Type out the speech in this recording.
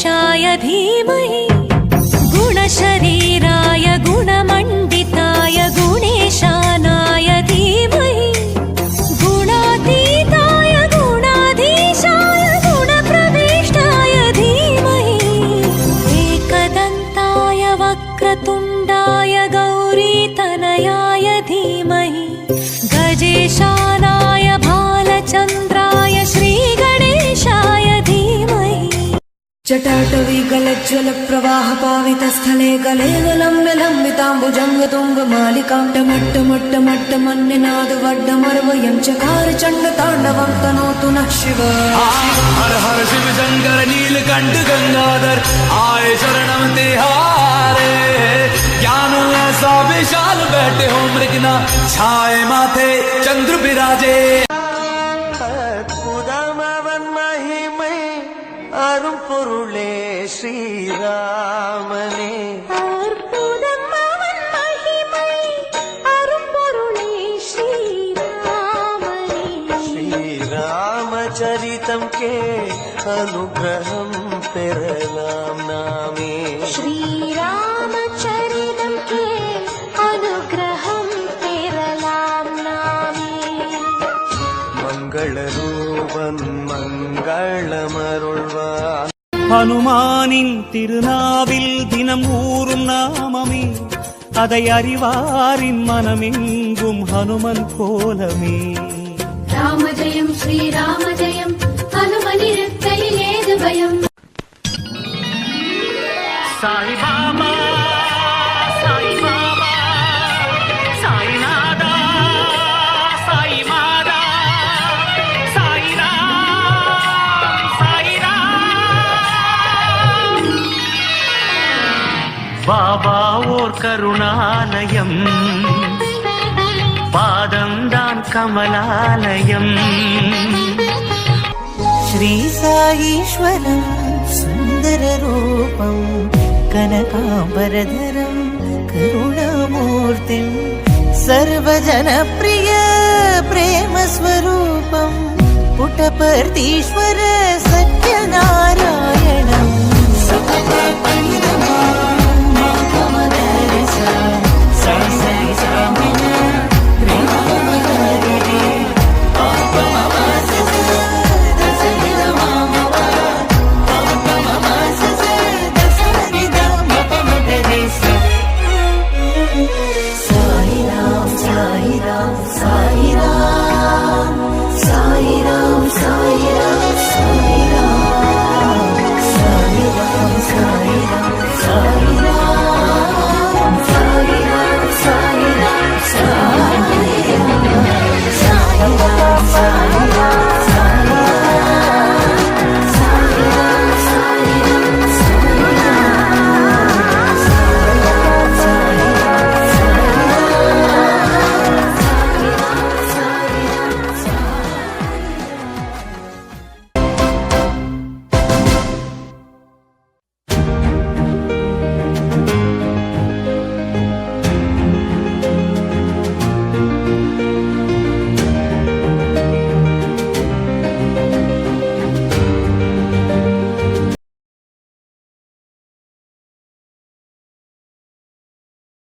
गणेशाय धीमहि गुणशरीराय गुणमण्डिताय गुणेशानाय धीमहि गुणातीताय गुणाधीशाय गुणप्रविष्टाय धीमहि एकदन्ताय वक्रतुण्डाय गौरीतनयाय धीमहि गजेशानाय भालचन्द्राय श्रीगणेशाय धीमहि जटाटवी गलज्ज्वल प्रवाह पावितस्थले गले लम्ब्य लम्बिताम्बुजङ्ग तुङ्ग मालिकां टमट्टमट्टमट्टमन्निनाद वड्डमर्वयं चकार चण्ड ताण्डवं तनोतु नः शिव हर हर शिव शंकर नीलकंठ गंगाधर आए शरणम तिहारे ज्ञान ऐसा विशाल बैठे हो मृगना छाए माथे चंद्र विराजे அரும் பொருளே ஸ்ரீராமனே அற்புதம் அவன் மகிமை அரும் பொருளே ஸ்ரீராமனே ஸ்ரீராமச்சரிதம் கே அனுகிரகம் பெறலாம் நாமே ஸ்ரீராமச்சரிதம் கே அனுகிரகம் பெறலாம் நாமே மங்களரூபன் மங்களமருள்வான் ஹனுமானின் திருநாவில் தினம் ஊறும் நாமமே அதை அறிவாரின் மனமெங்கும் ஹனுமன் கோலமே ராம ஜெயம் ஸ்ரீராம ஜெயம் ஹனுமனிருக்கையில் ஏது பயம் சாய் பாபா சாய் பாபா சாய்நாதா சாய் மாதா சாய்ராம் சாய்ராம் பாபா ஓர் கருணாலயம் பாதம்தான் கமலாலயம் श्री साईश्वरं सुन्दररूपं कनकाम्बरधरं करुणामूर्तिं सर्वजनप्रिय प्रेमस्वरूपं पुटपर्तीश्वर